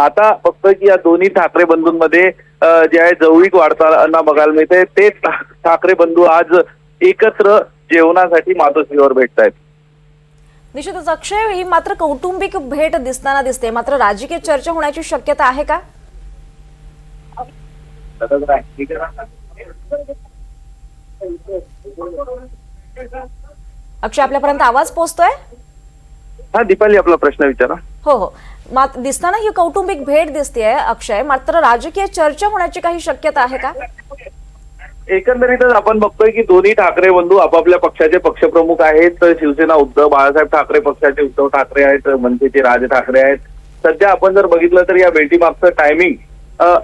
आता फक्त की या दोन्ही ठाकरे बंधूंमध्ये जे आहे जवळीक वाढताना बघायला मिळते। ते ठाकरे बंधू आज एकत्र जेवणासाठी मातोश्रीवर भेटतायत। निश्चितच अक्षय, ही मात्र कौटुंबिक भेट दिसताना दिसते, मात्र राजकीय चर्चा होण्याची शक्यता आहे का? अक्षय, आपल्यापर्यंत आवाज पोहोचतोय? हा दीपाली, आपला प्रश्न विचारा। हो हो, दिसताना ही कौटुंबिक भेट दिसतेय अक्षय, मात्र राजकीय चर्चा होण्याची काही शक्यता आहे का? एकंदरीतच आपण बघतोय की दोन्ही ठाकरे बंधू आपापल्या पक्षाचे पक्षप्रमुख आहेत। तर शिवसेना उद्धव बाळासाहेब ठाकरे पक्षाचे उद्धव ठाकरे आहेत, मनसेचे राज ठाकरे आहेत। सध्या आपण जर बघितलं तर या भेटीमागचं टायमिंग,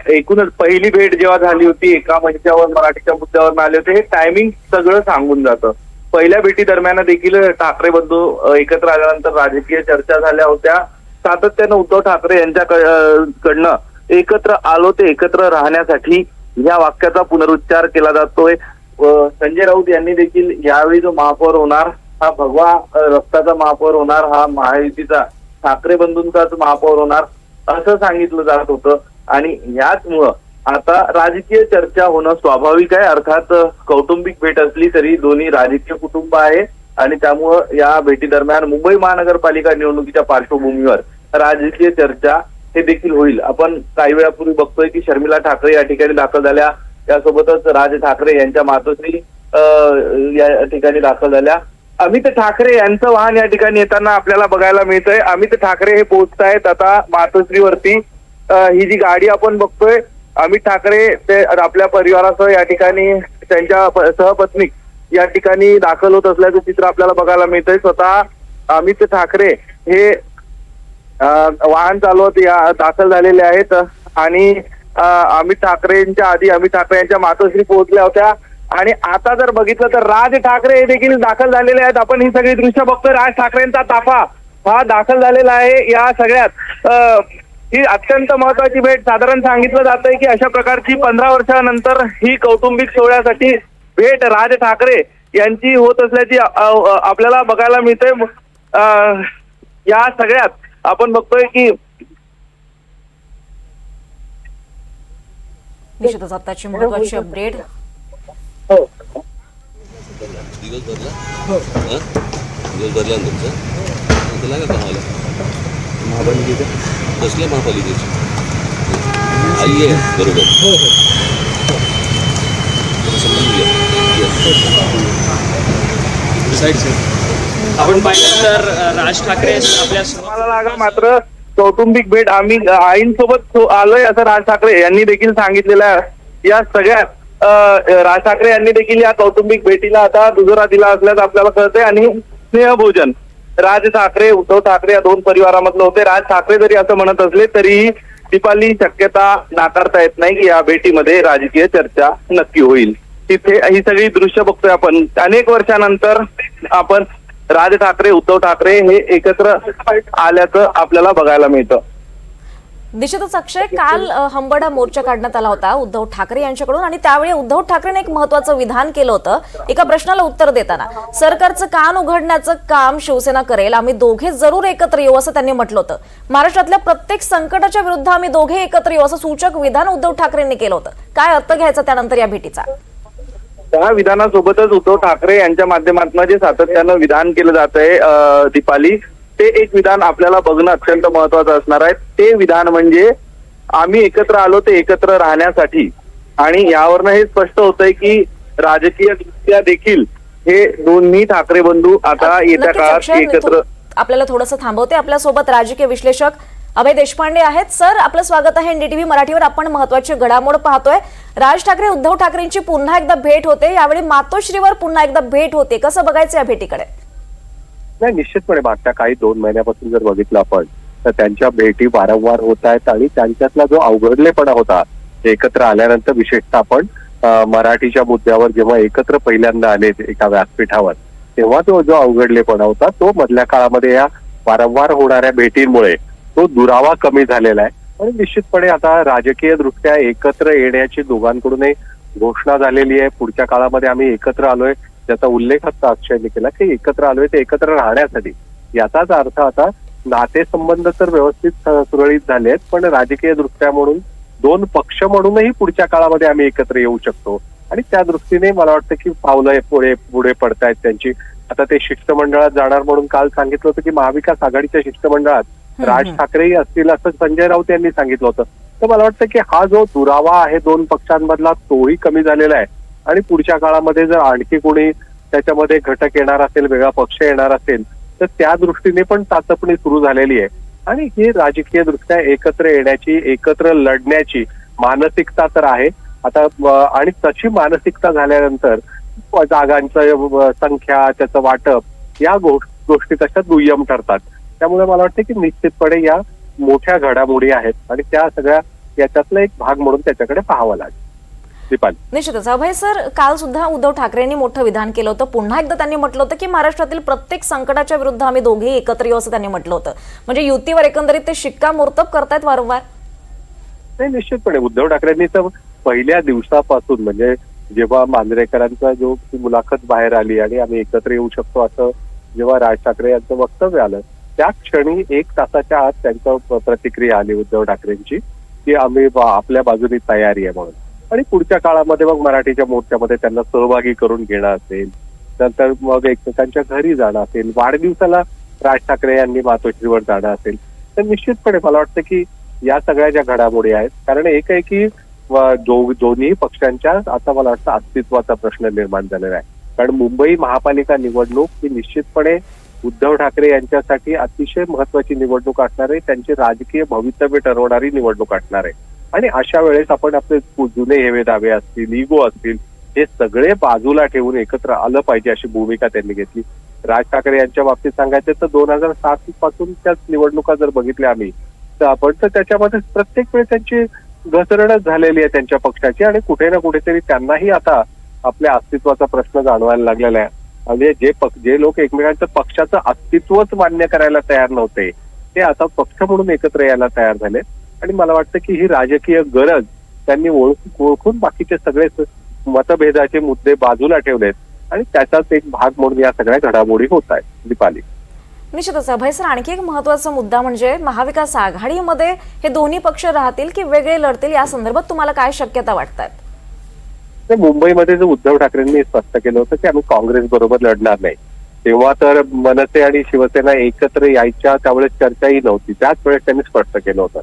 एकूणच पहिली भेट जेव्हा झाली होती एका मंचावर मराठीच्या मुद्द्यावर आले होते, हे टायमिंग सगळं सांगून जातं। पहिल्या भेटी दरम्यान देखील ठाकरे बंधू एकत्र आल्यानंतर राजकीय चर्चा झाल्या होत्या। सातत्यानं उद्धव ठाकरे यांच्याकडनं एकत्र आलो ते एकत्र राहण्यासाठी या वाक्याचा पुनरुच्चार केला जातोय। संजय राऊत यांनी देखील यावेळी जो महापौर होणार हा भगवा रक्ताचा महापौर होणार, हा महायुतीचा ठाकरे बंधूंचाच महापौर होणार असं सांगितलं जात होतं। आणि याचमुळं आता राजकीय चर्चा होणं स्वाभाविक आहे। अर्थात कौटुंबिक भेट असली तरी दोन्ही राजकीय कुटुंब आहे आणि त्यामुळं या भेटी दरम्यान मुंबई महानगरपालिका निवडणुकीच्या पार्श्वभूमीवर राजकीय चर्चा हे देखील होईल। आपण काही वेळापूर्वी बघतोय की शर्मिला ठाकरे या ठिकाणी दाखल झाल्या, त्यासोबतच राज ठाकरे यांच्या मातोश्री या ठिकाणी दाखल झाल्या। अमित ठाकरे यांचं वाहन या ठिकाणी येताना आपल्याला बघायला मिळतंय। अमित ठाकरे हे पोहोचतायत आता मातोश्रीवरती। ही जी गाडी आपण बघतोय, अमित ठाकरे ते आपल्या परिवारासह या ठिकाणी त्यांच्या सहपत्नी या ठिकाणी दाखल होत असल्याचं चित्र आपल्याला बघायला मिळतंय। स्वतः अमित ठाकरे हे वाहन चालवत या दाखल झालेले आहेत आणि अमित ठाकरेंच्या आधी अमित ठाकरे यांच्या मातोश्री पोहोचल्या होत्या। आणि आता जर बघितलं तर राज ठाकरे हे देखील दाखल झालेले आहेत। आपण ही सगळी दृश्य बघतोय, राज ठाकरेंचा ताफा हा दाखल झालेला आहे। या सगळ्यात ही अत्यंत महत्वाची भेट, साधारण सांगितलं जातंय की अशा प्रकारची 15 वर्षानंतर ही कौटुंबिक सोहळ्यासाठी भेट राज ठाकरे यांची होत असल्याची आपल्याला बघायला मिळते। या सगळ्यात आपण बघतोय की निश्चितच आताची महत्वाची अपडेट। हो, दिवस भरला तुमचं तुला का कमावलं कसल्या महापालिकेची आई आहे बरोबर। हो हो, समजून आपण पाहिलं तर राज ठाकरे आपल्या मला लागा मात्र कौटुंबिक भेट आम्ही आईंसोबत आलोय असं राज ठाकरे यांनी देखील सांगितलेलं आहे। या सगळ्यात राज ठाकरे यांनी देखील या कौटुंबिक भेटीला आता दुजोरा दिला असल्याचं आपल्याला कळतंय। आणि स्नेहभोजन राज ठाकरे उद्धव ठाकरे या दोन परिवारामधलं होते। राज ठाकरे जरी असं म्हणत असले तरी दीपाली शक्यता नाकारता येत नाही की या भेटीमध्ये राजकीय चर्चा नक्की होईल। तिथे ही सगळी दृश्य बघतोय आपण, अनेक वर्षानंतर आपण राज ठाकरे उद्धव ठाकरे हे एकत्र आल्याचं आपल्याला बघायला मिळतं। निश्चितच अक्षय, काल हंबडा मोर्चा काढण्यात आला होता उद्धव ठाकरे यांच्याकडून आणि त्यावेळी उद्धव ठाकरेंनी एक महत्त्वाचं विधान केलं होतं। एका प्रश्नाला उत्तर देताना सरकारचं कान उघडण्याचं काम शिवसेना करेल, आम्ही दोघे जरूर एकत्र येऊ असं त्यांनी म्हटलं होतं। महाराष्ट्रातल्या प्रत्येक संकटाच्या विरुद्ध आम्ही दोघे एकत्र येऊ असं सूचक विधान उद्धव ठाकरेंनी केलं होतं। काय अर्थ घ्यायचा त्यानंतर या भेटीचा? त्या विधानासोबतच उद्धव ठाकरे यांच्या माध्यमातून जे सातत्यानं विधान केलं जात आहे दीपाली, ते एक विधान आपल्याला बघणं अत्यंत महत्वाचं असणार आहे। ते विधान म्हणजे आम्ही एकत्र आलो ते एकत्र राहण्यासाठी। आणि यावरनं हे स्पष्ट होतंय की राजकीय दृष्ट्या देखील हे दोन्ही ठाकरे बंधू आता येत्या काळात एकत्र। आपल्याला थोडंसं थांबवते, आपल्यासोबत राजकीय विश्लेषक अभय देशपांडे आहेत। सर, आपलं स्वागत आहे एनडीटीव्ही मराठीवर। आपण महत्त्वाची घडामोड पाहतोय, राज ठाकरे उद्धव ठाकरेंची पुन्हा एकदा भेट होते, यावेळी मातोश्रीवर पुन्हा एकदा भेट होते। कसं बघायचं या भेटीकडे? नाही, निश्चितपणे मागच्या काही 2 महिन्यापासून जर बघितलं आपण तर त्यांच्या भेटी वारंवार होत आहेत आणि त्यांच्यातला जो अवघडलेपणा होता एकत्र आल्यानंतर, विशेषतः आपण मराठीच्या मुद्द्यावर जेव्हा एकत्र पहिल्यांदा आले एका व्यासपीठावर, तेव्हा तो जो अवघडलेपणा होता तो मधल्या काळामध्ये या वारंवार होणाऱ्या भेटींमुळे तो दुरावा कमी झालेला आहे। आणि निश्चितपणे आता राजकीय दृष्ट्या एकत्र येण्याची दोघांकडूनही घोषणा झालेली आहे। पुढच्या काळामध्ये आम्ही एकत्र आलोय, ज्याचा उल्लेख आता अक्षयने केला की एकत्र आलोय ते एकत्र राहण्यासाठी। याचाच अर्थ आता नातेसंबंध तर व्यवस्थित सुरळीत झाले आहेत, पण राजकीय दृष्ट्या म्हणून दोन पक्ष म्हणूनही पुढच्या काळामध्ये आम्ही एकत्र येऊ शकतो आणि त्या दृष्टीने मला वाटतं की पावलं पुढे पडतायत त्यांची. आता ते शिष्टमंडळात जाणार म्हणून काल सांगितलं होतं की महाविकास आघाडीच्या शिष्टमंडळात राज ठाकरेही असतील असं संजय राऊत यांनी सांगितलं होतं. तर मला वाटतं की हा जो दुरावा आहे दोन पक्षांमधला तोही कमी झालेला आहे आणि पुढच्या काळामध्ये जर आणखी कोणी त्याच्यामध्ये घटक येणार असेल, वेगळा पक्ष येणार असेल, तर त्या दृष्टीने पण चाचपणी सुरू झालेली आहे आणि ही राजकीय दृष्ट्या एकत्र येण्याची, एकत्र लढण्याची मानसिकता तर आहे आता. आणि तशी मानसिकता झाल्यानंतर जागांचं संख्या, त्याचं वाटप या गोष्टी तशा दुय्यम ठरतात. त्यामुळे मला वाटतं की निश्चितपणे या मोठ्या घडामोडी आहेत आणि त्या सगळ्या याच्यातला एक भाग म्हणून त्याच्याकडे पाहावं लागेल. दीपाली, निश्चितच. अभय सर, काल सुद्धा उद्धव ठाकरेंनी मोठं विधान केलं होतं. पुन्हा एकदा त्यांनी म्हटलं होतं की महाराष्ट्रातील प्रत्येक संकटाच्या विरुद्ध आम्ही दोघेही एकत्र येऊ असं त्यांनी म्हटलं होतं. म्हणजे युतीवर एकंदरीत ते शिक्कामोर्तब करतायत वारंवार. नाही, निश्चितपणे उद्धव ठाकरेंनी तर पहिल्या दिवसापासून म्हणजे जेव्हा मांजरेकरांचा जो मुलाखत बाहेर आली आणि आम्ही एकत्र येऊ शकतो असं जेव्हा राज ठाकरे यांचं वक्तव्य आलं, त्या क्षणी 1 तासाच्या आत त्यांचं प्रतिक्रिया आली उद्धव ठाकरेंची की आम्ही आपल्या बाजूने तयारी आहे म्हणून. आणि पुढच्या काळामध्ये मग मराठीच्या मोर्चामध्ये त्यांना सहभागी करून घेणं असेल, नंतर मग एकमेकांच्या घरी जाणं असेल, वाढदिवसाला राज ठाकरे यांनी मातोश्रीवर जाणं असेल, तर निश्चितपणे मला वाटतं की या सगळ्या ज्या घडामोडी आहेत, कारण एक आहे की दोन्ही पक्षांच्या आता मला वाटतं अस्तित्वाचा प्रश्न निर्माण झालेला आहे. कारण मुंबई महापालिका निवडणूक ही निश्चितपणे उद्धव ठाकरे यांच्यासाठी अतिशय महत्वाची निवडणूक असणार आहे, त्यांचे राजकीय भवितव्य ठरवणारी निवडणूक असणार आहे. आणि अशा वेळेस आपण आपले जुने हेवे दावे असतील, इगो असतील, हे सगळे बाजूला ठेवून एकत्र आलं पाहिजे अशी भूमिका त्यांनी घेतली. राज ठाकरे यांच्या बाबतीत सांगायचं तर 2007 पासूनच्याच निवडणुका जर बघितल्या आम्ही तर आपण तर त्याच्यामध्ये प्रत्येक वेळेस त्यांची घसरणच झालेली आहे त्यांच्या पक्षाची आणि कुठे ना कुठेतरी त्यांनाही आता आपल्या अस्तित्वाचा प्रश्न जाणवायला लागलेला आहे. म्हणजे जे लोक एकमेकांचं पक्षाचं अस्तित्वच मान्य करायला तयार नव्हते ते आता पक्ष म्हणून एकत्र यायला तयार झाले आणि मला वाटतं की ही राजकीय गरज त्यांनी ओळखून बाकीचे सगळे मतभेदाचे मुद्दे बाजूला ठेवलेत आणि त्याचाच एक भाग म्हणून या सगळ्या घडामोडी होत आहेत. दीपाली, निश्चितच. अभय सर, आणखी एक महत्वाचा मुद्दा म्हणजे महाविकास आघाडीमध्ये हे दोन्ही पक्ष राहतील की वेगळे लढतील, या संदर्भात तुम्हाला काय शक्यता वाटतात? मुंबईमध्ये जो उद्धव ठाकरेंनी स्पष्ट केलं होतं की आम्ही काँग्रेस बरोबर लढणार नाही, तेव्हा तर मनसे आणि शिवसेना एकत्र यायच्या त्यावेळेस चर्चाही नव्हती, त्याच वेळेस त्यांनी स्पष्ट केलं होतं.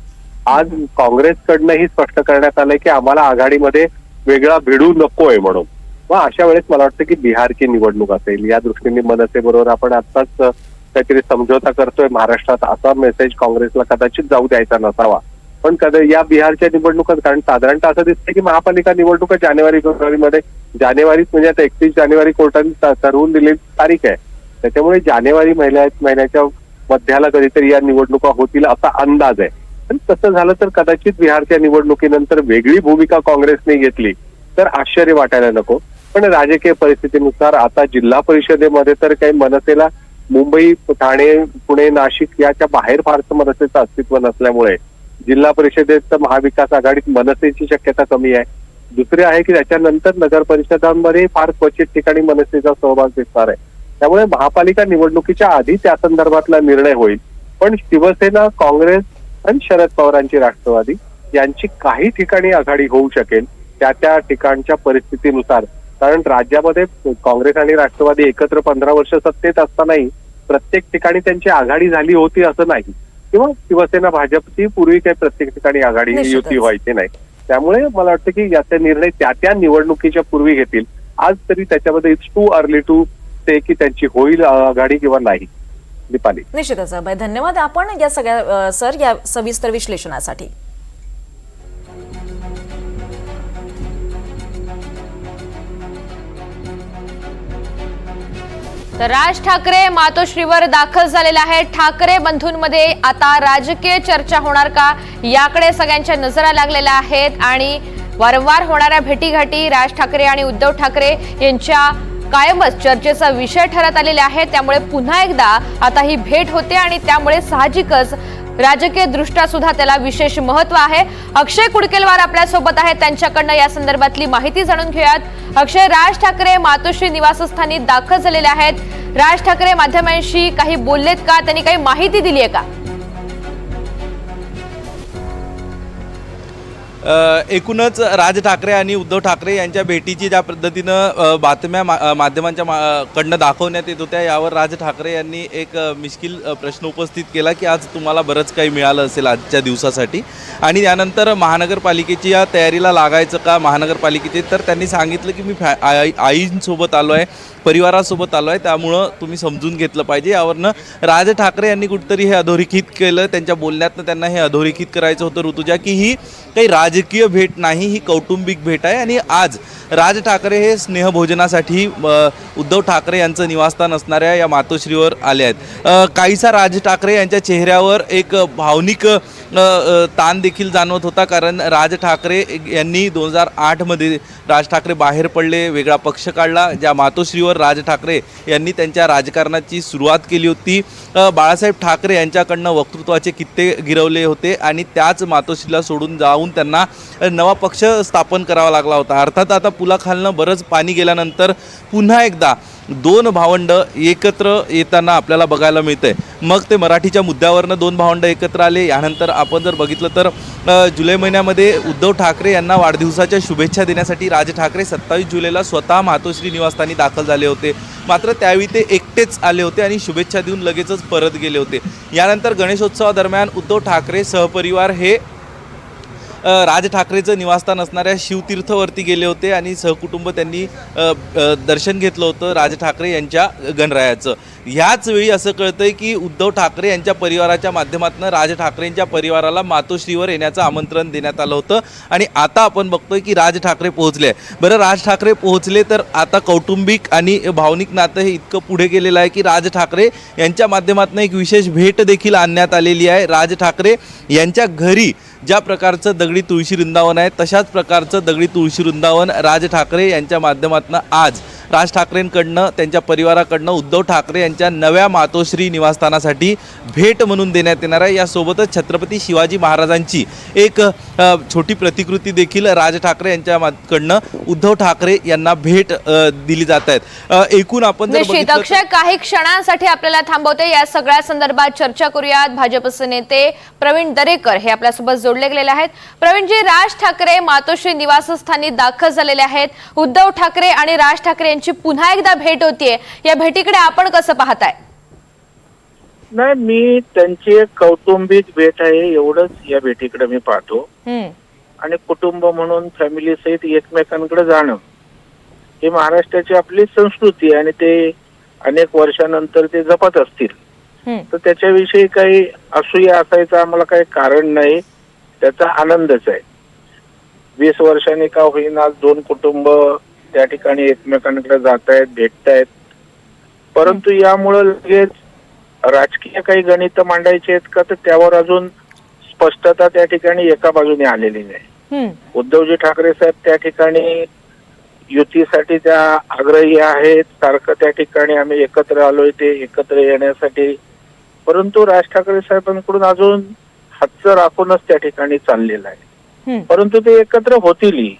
आज काँग्रेसकडनंही स्पष्ट करण्यात आलंय की आम्हाला आघाडीमध्ये वेगळा भिडू नकोय म्हणून. मग अशा वेळेस मला वाटतं की बिहारची निवडणूक असेल, या दृष्टीने मनसे बरोबर आपण आत्ताच काहीतरी समझोता करतोय महाराष्ट्रात, असा मेसेज काँग्रेसला कदाचित जाऊ द्यायचा नसावा. पण या बिहारच्या निवडणुका, कारण साधारणतः असं दिसतंय की महापालिका निवडणुका जानेवारीमध्ये, जानेवारीच म्हणजे आता 31 जानेवारी कोर्टाने ठरवून दिलेली तारीख आहे, त्याच्यामुळे जानेवारी महिन्याच्या मध्याला कधीतरी या निवडणुका होतील असा अंदाज आहे. पण तसं झालं तर कदाचित बिहारच्या निवडणुकीनंतर वेगळी भूमिका काँग्रेसने घेतली तर आश्चर्य वाटायला नको. पण राजकीय परिस्थितीनुसार आता जिल्हा परिषदेमध्ये तर काही मनसेला मुंबई, ठाणे, पुणे, नाशिक याच्या बाहेर फारसं मनसेचं अस्तित्व नसल्यामुळे जिल्हा परिषदेचं महाविकास आघाडीत मनसेची शक्यता कमी आहे. दुसरे आहे की त्याच्यानंतर नगर परिषदांमध्ये फार क्वचित ठिकाणी मनसेचा सहभाग दिसणार आहे. त्यामुळे महापालिका निवडणुकीच्या आधी त्या संदर्भातला निर्णय होईल. पण शिवसेना, काँग्रेस आणि शरद पवारांची राष्ट्रवादी यांची काही ठिकाणी आघाडी होऊ शकेल त्या ठिकाणच्या परिस्थितीनुसार. कारण राज्यामध्ये काँग्रेस आणि राष्ट्रवादी एकत्र 15 वर्ष सत्तेत असतानाही प्रत्येक ठिकाणी त्यांची आघाडी झाली होती असं नाही, किंवा शिवसेना भाजपची पूर्वी काही प्रत्येक ठिकाणी आघाडी युती व्हायची नाही. त्यामुळे मला वाटतं की याचे निर्णय त्या निवडणुकीच्या पूर्वी घेतील. आज तरी त्याच्यामध्ये इट्स टू अर्ली टू से की त्यांची होईल आघाडी किंवा नाही. दीपाली, निश्चितच. अभय, धन्यवाद आपण या सगळ्या सर या सविस्तर विश्लेषणासाठी. तर राज ठाकरे मातोश्रीवर दाखल झालेले आहेत. ठाकरे बंधूंमध्ये आता राजकीय चर्चा होणार का, याकडे सगळ्यांच्या नजरा लागलेल्या आहेत आणि वारंवार होणाऱ्या भेटीगाठी राज ठाकरे आणि उद्धव ठाकरे यांच्या कायमच चर्चेचा विषय ठरत आलेले आहे. त्यामुळे पुन्हा एकदा आता ही भेट होते आणि त्यामुळे साहजिकच राजकीय दृष्ट्या सुद्धा त्याला विशेष महत्व आहे. अक्षय कुडकेलवार आपल्या सोबत आहेत, त्यांच्याकडनं या संदर्भातली माहिती जाणून घेऊयात. अक्षय, राज ठाकरे मातोश्री निवासस्थानी दाखल झालेले आहेत. राज ठाकरे माध्यमांशी काही बोललेत का? त्यांनी काही माहिती दिली आहे का? एकूणच राज ठाकरे आणि उद्धव ठाकरे यांच्या भेटीची ज्या पद्धतीनं बातम्या माध्यमांच्या कडनं दाखवण्यात येत होत्या, यावर राज ठाकरे यांनी एक मिश्किल प्रश्न उपस्थित केला की आज तुम्हाला बरंच काही मिळालं असेल आजच्या दिवसासाठी, आणि त्यानंतर महानगरपालिकेची या तयारीला लागायचं का महानगरपालिकेचे, तर त्यांनी सांगितलं की मी आईंसोबत आलो आहे, परिवारासोबत आलो आहे, त्यामुळं तुम्ही समजून घेतलं पाहिजे. यावरनं राज ठाकरे यांनी कुठंतरी हे अधोरेखित केलं. त्यांच्या बोलण्यातनं त्यांना हे अधोरेखित करायचं होतं ऋतुजा, की ही काही राजकीय भेट नाही, ही कौटुंबिक भेट आहे. आणि आज राज ठाकरे हे स्नेहभोजनासाठी उद्धव ठाकरे यांचं निवासस्थान असणाऱ्या या मातोश्रीवर आले आहेत. काहीसा राज ठाकरे यांच्या चेहऱ्यावर एक भावनिक ताण देखील जाणवत होता, कारण राज ठाकरे यांनी 2008मध्ये राज ठाकरे बाहेर पडले, वेगळा पक्ष काढला. ज्या मातोश्रीवर राज ठाकरे यांनी त्यांच्या राजकारणाची सुरुवात केली होती. बाळासाहेब ठाकरे यांच्याकडनं वक्तृत्वाचे कित्ते गिरवले होते आणि त्याच मातोश्रीला सोडून जाऊन त्यांना नवा पक्ष स्थापन करावा लागला होता. अर्थात आता पुलाखालनं बरंच पाणी गेल्यानंतर पुन्हा एकदा दोन भावंड एकत्र येताना आपल्याला बघायला मिळतंय. मग ते मराठीच्या मुद्द्यावरनं दोन भावंड एकत्र आले. यानंतर आपण जर बघितलं तर जुलै महिन्यामध्ये उद्धव ठाकरे यांना वाढदिवसाच्या शुभेच्छा देण्यासाठी राज ठाकरे 27 जुलैला स्वतः मातोश्री निवासस्थानी दाखल झाले होते. मात्र त्यावेळी ते एकटेच आले होते आणि शुभेच्छा देऊन लगेचच परत गेले होते. यानंतर गणेशोत्सवादरम्यान उद्धव ठाकरे सहपरिवार हे राज ठाकरेचं निवासस्थान असणाऱ्या शिवतीर्थवरती गेले होते आणि सहकुटुंब त्यांनी दर्शन घेतलं होतं राज ठाकरे यांच्या गणरायाचं. ह्याच वेळी असं कळतंय की उद्धव ठाकरे यांच्या परिवाराच्या माध्यमातून राज ठाकरेंच्या परिवाराला मातोश्रीवर येण्याचं आमंत्रण देण्यात आलं होतं आणि आता आपण बघतोय की राज ठाकरे पोहोचले. बरं, राज ठाकरे पोहोचले तर आता कौटुंबिक आणि भावनिक नातं हे इतकं पुढे गेलेलं आहे की राज ठाकरे यांच्या माध्यमातून एक विशेष भेट देखील आणण्यात आलेली आहे. राज ठाकरे यांच्या घरी ज्या प्रकारचं दगडी तुळशी वृंदावन आहे, तशाच प्रकारचं दगडी तुळशी वृंदावन राज ठाकरे यांच्या माध्यमातून आज राज ठाकरेंकडनं त्यांच्या परिवाराकडनं उद्धव ठाकरे यांच्या नव्या मातोश्री निवासस्थानासाठी भेट म्हणून देण्यात येणार आहे. यासोबतच छत्रपती शिवाजी महाराजांची एक छोटी प्रतिकृती देखील राज ठाकरे यांच्याकडनं उद्धव ठाकरे यांना भेट दिली जात आहेत. एकूण आपण जर बघितलं अक्षय, काही क्षणांसाठी आपल्याला थांबवते. या सगळ्या संदर्भात चर्चा करूयात. भाजपचे नेते प्रवीण दरेकर हे आपल्यासोबत जोडले गेलेले आहेत. प्रवीणजी, राज ठाकरे मातोश्री निवासस्थानी दाखल झालेले आहेत. उद्धव ठाकरे आणि राज ठाकरे यांची पुन्हा एकदा भेट होतीये. या भेटीकडे आपण कसं पाहताय? नाही, मी त्यांची एक कौटुंबिक भेट आहे एवढंच या भेटीकडे मी पाहतो. आणि कुटुंब म्हणून फॅमिली सहित एकमेकांकडे जाणं ही महाराष्ट्राची आपली संस्कृती आहे आणि ते अनेक वर्षानंतर ते जपत असतील तर त्याच्याविषयी काही असूया असायचं आम्हाला काही कारण नाही. त्याचा आनंदच आहे. 20 वर्षांनी का होईना दोन कुटुंब त्या ठिकाणी एकमेकांकडे जात आहेत, भेटतायत. परंतु यामुळे लगेच राजकीय काही गणित मांडायचे आहेत का, तर त्यावर अजून स्पष्टता त्या ठिकाणी एका बाजूने आलेली नाही. उद्धवजी ठाकरे साहेब त्या ठिकाणी युतीसाठी त्या आग्रही आहेत. सारखं त्या ठिकाणी आम्ही एकत्र आलोय ते एकत्र येण्यासाठी. परंतु राज ठाकरे साहेबांकडून अजून हातचं राखूनच त्या ठिकाणी चाललेलं आहे. परंतु ते एकत्र होतीलही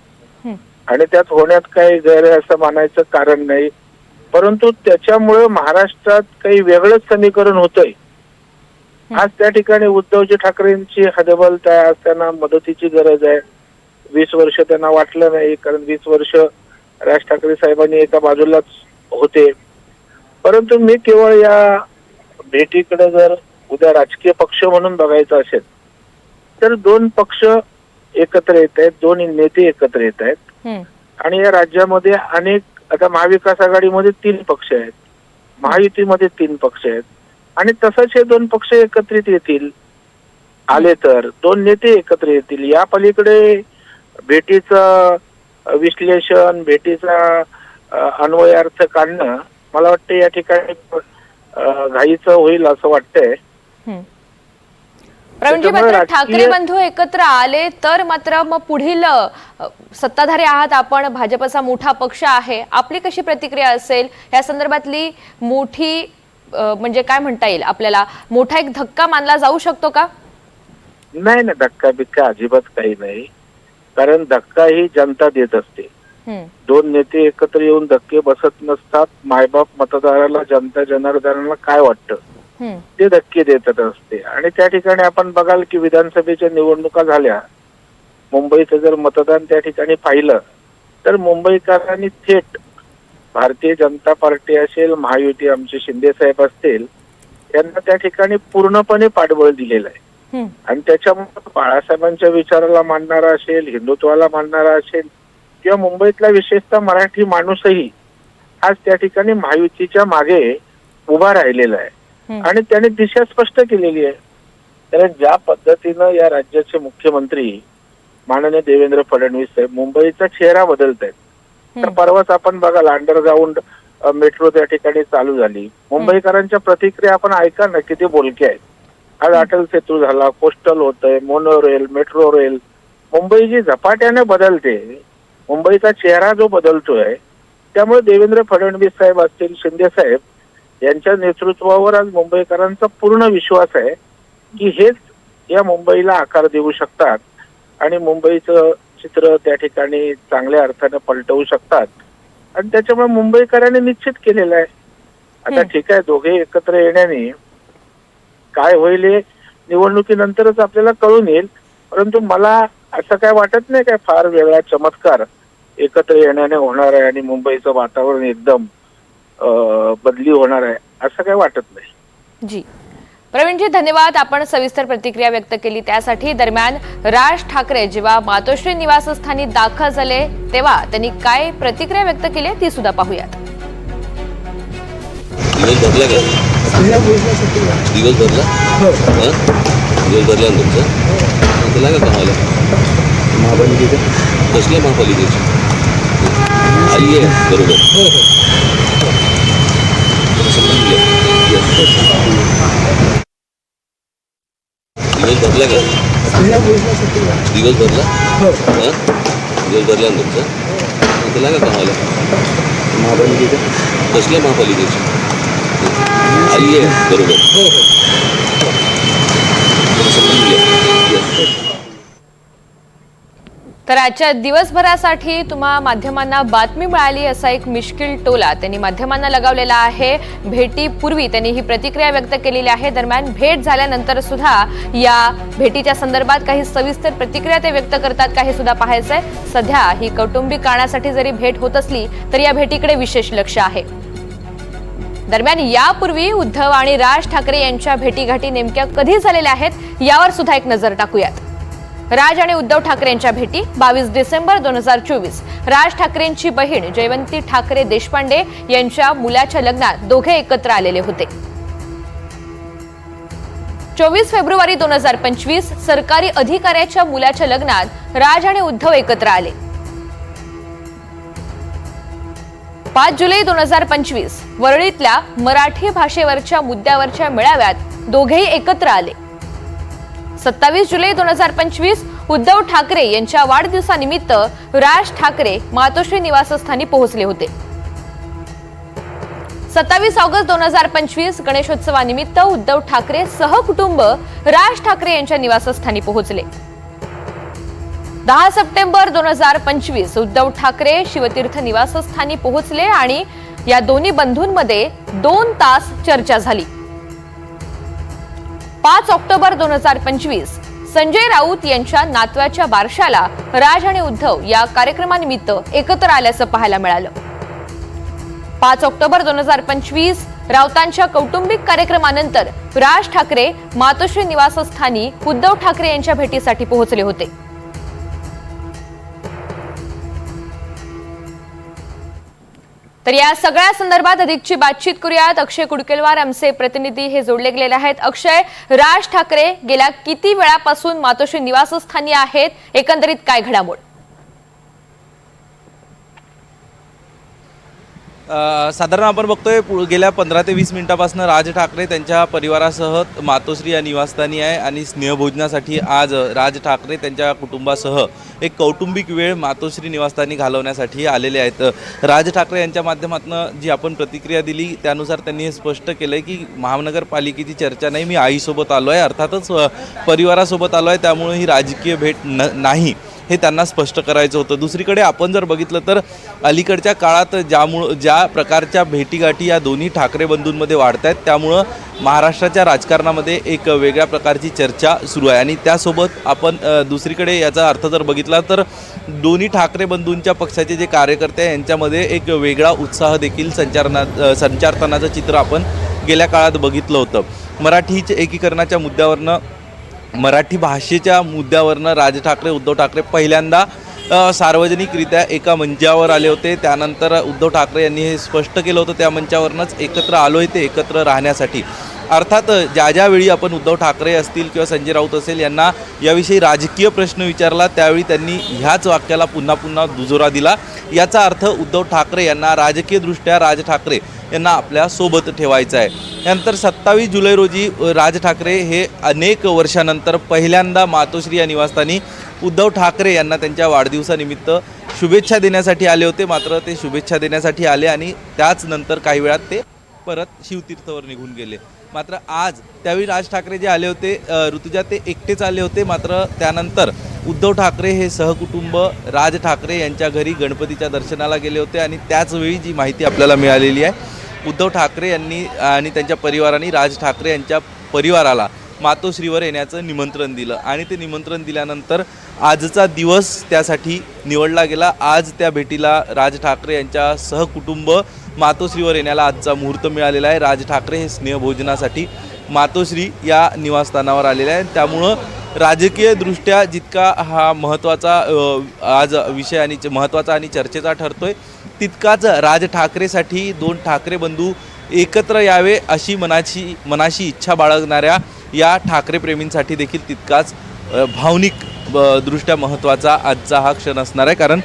आणि त्यात होण्यात काही गैर असं मानायचं कारण नाही. परंतु त्याच्यामुळे महाराष्ट्रात काही वेगळंच समीकरण होतंय. आज त्या ठिकाणी उद्धवजी ठाकरेंची हतबलता आहे. आज त्यांना मदतीची गरज आहे. 20 वर्ष त्यांना वाटलं नाही, कारण 20 वर्ष राज ठाकरे साहेबांनी एका बाजूलाच होते. परंतु मी केवळ या भेटीकडे जर उद्या राजकीय पक्ष म्हणून बघायचं असेल तर दोन पक्ष एकत्र येत आहेत, दोन नेते एकत्र येत आहेत. आणि या राज्यामध्ये अनेक, आता महाविकास आघाडीमध्ये 3 पक्ष आहेत, महायुतीमध्ये 3 पक्ष आहेत आणि तसंच हे 2 पक्ष एकत्रित येतील. आले तर 2 नेते एकत्र येतील. या पलीकडे भेटीचं विश्लेषण, भेटीचा अन्वयार्थ काढणं मला वाटतं या ठिकाणी घाईचं होईल असं वाटतंय. प्रवीणजी, मात्र ठाकरे बंधू एकत्र आले तर मात्र मग पुढील सत्ताधारी आहात आपण, भाजपचा मोठा पक्ष आहे, आपली कशी प्रतिक्रिया असेल? या संदर्भातली मोठी म्हणजे काय म्हणता येईल आपल्याला, मोठा एक धक्का मानला जाऊ शकतो का? नाही ना, धक्का बिक्का अजिबात काही नाही. कारण धक्का ही जनता देत असते. दोन नेते एकत्र येऊन धक्के बसत नसतात. मायबाप मतदाराला, जनता जनार्दनाला काय वाटतं ते धक्के देत असते. आणि त्या ठिकाणी आपण बघाल की विधानसभेच्या निवडणुका झाल्या, मुंबईचं जर मतदान त्या ठिकाणी पाहिलं तर मुंबईकरांनी थेट भारतीय जनता पार्टी असेल, महायुती आमचे शिंदे साहेब असतील, यांना त्या ठिकाणी पूर्णपणे पाठबळ दिलेलं आहे. आणि त्याच्यामुळे बाळासाहेबांच्या विचाराला मानणारा असेल, हिंदुत्वाला मानणारा असेल, किंवा मुंबईतला विशेषतः मराठी माणूसही आज त्या ठिकाणी महायुतीच्या मागे उभा राहिलेला आहे. आणि त्याने दिशा स्पष्ट केलेली आहे. कारण ज्या पद्धतीनं या राज्याचे मुख्यमंत्री माननीय देवेंद्र फडणवीस साहेब मुंबईचा चेहरा बदलत आहेत. तर परवाच आपण बघाल अंडरग्राऊंड मेट्रो त्या ठिकाणी चालू झाली. मुंबईकरांच्या प्रतिक्रिया आपण ऐका ना, किती बोलके आहेत. आज अटल सेतू झाला, कोस्टल होतंय, monorail, metro rail. Mumbai ji झपाट्याने बदलते, मुंबईचा चेहरा जो बदलतोय, त्यामुळे देवेंद्र फडणवीस साहेब असतील, शिंदे साहेब यांच्या नेतृत्वावर आज मुंबईकरांचा पूर्ण विश्वास आहे की हेच या मुंबईला आकार देऊ शकतात आणि मुंबईचं चित्र त्या ठिकाणी चांगल्या अर्थाने पलटवू शकतात. आणि त्याच्यामुळे मुंबईकरांनी निश्चित केलेलं आहे. आता ठीक आहे, दोघे एकत्र येण्याने काय होईल हे निवडणुकीनंतरच आपल्याला कळून येईल. परंतु मला असं काय वाटत नाही काय फार वेगळा चमत्कार एकत्र येण्याने होणार आहे आणि मुंबईचं वातावरण एकदम बदली होणार आहे, असं काय वाटत नाही. जी प्रवीणजी, धन्यवाद. आपण सविस्तर प्रतिक्रिया व्यक्त केली त्यासाठी. दरम्यान राज ठाकरे जेव्हा मातोश्री निवासस्थानी दाखल झाले तेव्हा त्यांनी काय प्रतिक्रिया व्यक्त केली ती सुद्धा पाहूयात. दिवस भरला का? दिवस भरला? दिवस भरला ना तुमचा? तुला का कामाला? महापालिकेचं? कसल्या महापालिकेची? आई आहे बरोबर. दिवस भरला का? दिवस भरला? दिवस भरला ना तुमचा? तुला का कामाला? महापालिकेचं? कसल्या महापालिकेची? आई आहे बरोबर. तर आजच्या दिवसभरासाठी तुम्हा माध्यमांना बातमी मिळाली असा एक मिश्किल टोला त्यांनी माध्यमांना लगावलेला आहे. भेटीपूर्वी त्यांनी ही प्रतिक्रिया व्यक्त केलेली आहे. दरम्यान भेट झाल्यानंतर सुद्धा या भेटीच्या संदर्भात काही सविस्तर प्रतिक्रिया ते व्यक्त करतात का हे सुद्धा पाहायचंय. सध्या ही कौटुंबिक कारणासाठी जरी भेट होत असली तरी या भेटीकडे विशेष लक्ष आहे. दरम्यान यापूर्वी उद्धव आणि राज ठाकरे यांच्या भेटीगाठी नेमक्या कधी झालेल्या आहेत यावर सुद्धा एक नजर टाकूयात. राज आणि उद्धव ठाकरे यांच्या भेटी 22 डिसेंबर 2024. राज ठाकरेंची बहीण जयवंती ठाकरे देशपांडे यांच्या मुलाच्या लग्नात दोघे एकत्र आलेले होते. 24 फेब्रुवारी 2025 सरकारी अधिकाऱ्याच्या मुलाच्या लग्नात राज आणि उद्धव एकत्र आले. 5 जुलै 2025 वरळीतल्या मराठी भाषेवरच्या मुद्द्यावरच्या मेळाव्यात दोघेही एकत्र आले. 27 जुलै 2025 उद्धव ठाकरे यांच्या वाढदिवसानिमित्त राज ठाकरे मातोश्री निवासस्थानी पोहोचले होते. 27 ऑगस्ट 2025 गणेशोत्सवानिमित्त उद्धव ठाकरे सहकुटुंब राज ठाकरे यांच्या निवासस्थानी पोहोचले. 10 सप्टेंबर 2025 उद्धव ठाकरे शिवतीर्थ निवासस्थानी पोहोचले आणि या दोन्ही बंधूंमध्ये 2 तास चर्चा झाली. 5 ऑक्टोबर 2025 संजय राऊत यांच्या नातवाच्या बारशाला राज आणि उद्धव या कार्यक्रमानिमित्त एकत्र आल्याचं पाहायला मिळालं. 5 ऑक्टोबर 2025 राऊतांच्या कौटुंबिक कार्यक्रमानंतर राज ठाकरे मातोश्री निवासस्थानी उद्धव ठाकरे यांच्या भेटीसाठी पोहोचले होते. तर या सगळ्या संदर्भात अधिकची बातचीत करूयात. अक्षय कुडकेलवार आमचे प्रतिनिधी हे जोडले गेलेले आहेत. अक्षय, राज ठाकरे गेल्या किती वेळापासून मातोश्री निवासस्थानी आहेत, एकंदरीत काय घडामोड? साधारण आपण बघतोय गेल्या 15 ते 20 मिनिटापासून राज ठाकरे त्यांच्या परिवारासह मातोश्री या निवासस्थानी आहे आणि स्नेहभोजनासाठी आज राज ठाकरे त्यांच्या कुटुंबासह एक कौटुंबिक वेळ मातोश्री निवासस्थानी घालवण्यासाठी आलेले आहेत. राज ठाकरे यांच्या माध्यमातून जी आपण प्रतिक्रिया दिली त्यानुसार त्यांनी हे स्पष्ट केलं आहे की महानगरपालिकेची चर्चा नाही, मी आईसोबत आलो आहे, अर्थातच परिवारासोबत आलो आहे, त्यामुळे ही राजकीय भेट नाही हे त्यांना स्पष्ट करायचं होतं. दुसरीकडे आपण जर बघितलं तर अलीकडच्या काळात ज्या प्रकारच्या भेटीगाठी या दोन्ही ठाकरे बंधूंमध्ये वाढत आहेत त्यामुळं महाराष्ट्राच्या राजकारणामध्ये एक वेगळ्या प्रकारची चर्चा सुरू आहे. आणि त्यासोबत आपण दुसरीकडे याचा अर्थ जर बघितला तर दोन्ही ठाकरे बंधूंच्या पक्षाचे जे कार्यकर्ते आहे यांच्यामध्ये एक वेगळा उत्साह देखील संचारतानाचं चित्र आपण गेल्या काळात बघितलं होतं. मराठी एकीकरणाच्या मुद्द्यावरनं मराठी भाषेच्या मुद्द्यावरनं राज ठाकरे उद्धव ठाकरे पहिल्यांदा सार्वजनिकरित्या एका मंचावर आले होते. त्यानंतर उद्धव ठाकरे यांनी हे स्पष्ट केलं होतं त्या मंचावरनंच एकत्र आलो आहे ते एकत्र राहण्यासाठी. अर्थात ज्यावेळी आपण उद्धव ठाकरे असतील किंवा संजय राऊत असेल यांना याविषयी राजकीय प्रश्न विचारला त्यावेळी त्यांनी ह्याच वाक्याला पुन्हा पुन्हा दुजोरा दिला. याचा अर्थ उद्धव ठाकरे यांना राजकीयदृष्ट्या राज ठाकरे यांना आपल्या सोबत ठेवायचं आहे. यानंतर 27 जुलै रोजी राज ठाकरे हे अनेक वर्षानंतर पहिल्यांदा मातोश्री या निवासस्थानी उद्धव ठाकरे यांना त्यांच्या वाढदिवसानिमित्त शुभेच्छा देण्यासाठी आले होते. मात्र ते शुभेच्छा देण्यासाठी आले आणि त्याच नंतर काही वेळात ते परत शिवतीर्थवर निघून गेले. मात्र आज त्यावेळी राज ठाकरे जे आले होते ऋतुजा ते एकटेच आले होते. मात्र त्यानंतर उद्धव ठाकरे हे सहकुटुंब राज ठाकरे यांच्या घरी गणपतीच्या दर्शनाला गेले होते आणि त्याचवेळी जी माहिती आपल्याला मिळालेली आहे उद्धव ठाकरे यांनी आणि त्यांच्या परिवाराने राज ठाकरे यांच्या परिवाराला मातोश्रीवर येण्याचं निमंत्रण दिलं आणि ते निमंत्रण दिल्यानंतर आजचा दिवस त्यासाठी निवडला गेला. आज त्या भेटीला राज ठाकरे यांच्या सहकुटुंब मातोश्रीवर येण्याला आजचा मुहूर्त मिळालेला आहे. राज ठाकरे हे स्नेहभोजनासाठी मातोश्री या निवासस्थानावर आलेले आहे. त्यामुळं राजकीयदृष्ट्या जितका हा महत्त्वाचा आज विषय आणि महत्त्वाचा आणि चर्चेचा ठरतोय तितकाच राज ठाकरेसाठी दोन ठाकरे बंधू एकत्र यावे अशी मनाशी इच्छा बाळगणाऱ्या या ठाकरे प्रेमींसाठी देखील तितकाच भावनिक दृष्ट्या महत्त्वाचा आजचा हा क्षण असणार आहे. कारण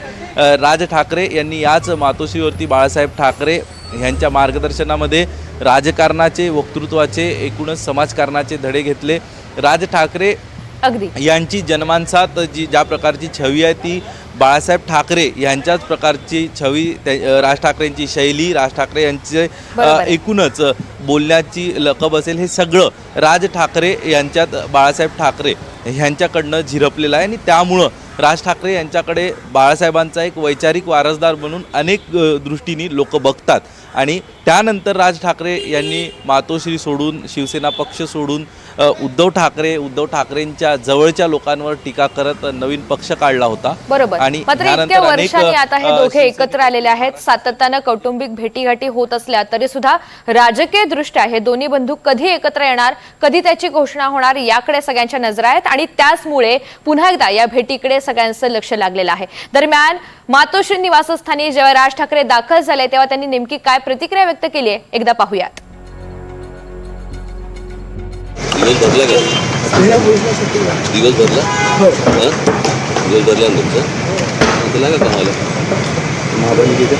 राज ठाकरे यांनी याच मातोश्रीवरती बाळासाहेब ठाकरे यांच्या मार्गदर्शनामध्ये राजकारणाचे वक्तृत्वाचे एकूणच समाजकारणाचे धडे घेतले. राज ठाकरे अगदी यांची जन्मांसात ज्या प्रकारची छवी आहे ती बाळासाहेब ठाकरे यांच्याच प्रकारची छवी राज ठाकरेंची शैली राज ठाकरे यांचे एकूणच बोलण्याची लकब असेल हे सगळं राज ठाकरे यांच्यात बाळासाहेब ठाकरे ह्यांच्याकडनं झिरपलेलं आहे. आणि त्यामुळं राज ठाकरे यांच्याकडे बाळासाहेबांचा एक वैचारिक वारसदार म्हणून अनेक दृष्टीने लोक बघतात. आणि त्यानंतर राज ठाकरे यांनी मातोश्री सोडून शिवसेना पक्ष सोडून उद्धव ठाकरेंच्या जवळच्या लोकांवर टीका करत नवीन पक्ष काढला होता. बरोबर. आणि मात्र इतक्या वर्षांनी आता हे दोघे एकत्र आलेले आहेत. सातत्यानं कौटुंबिक भेटीगाठी होत असल्या तरी सुद्धा राजकीय दृष्ट्या हे दोन्ही बंधू कधी एकत्र येणार, कधी त्याची घोषणा होणार याकडे सगळ्यांच्या नजरा आहेत आणि त्याचमुळे पुन्हा एकदा या भेटीकडे सगळ्यांचं लक्ष लागलेलं आहे. दरम्यान मातोश्री निवासस्थानी जेव्हा राज ठाकरे दाखल झाले तेव्हा त्यांनी नेमकी काय प्रतिक्रिया व्यक्त केली आहे एकदा पाहूयात. दिवस भरला का? दिवस भरला? दिवस भरला ना तुमचं? तुला का कमाला? महापालिकेच्या?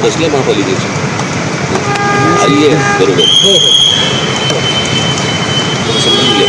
कसल्या महापालिकेची? आई आहे बरोबर. समजून घ्या.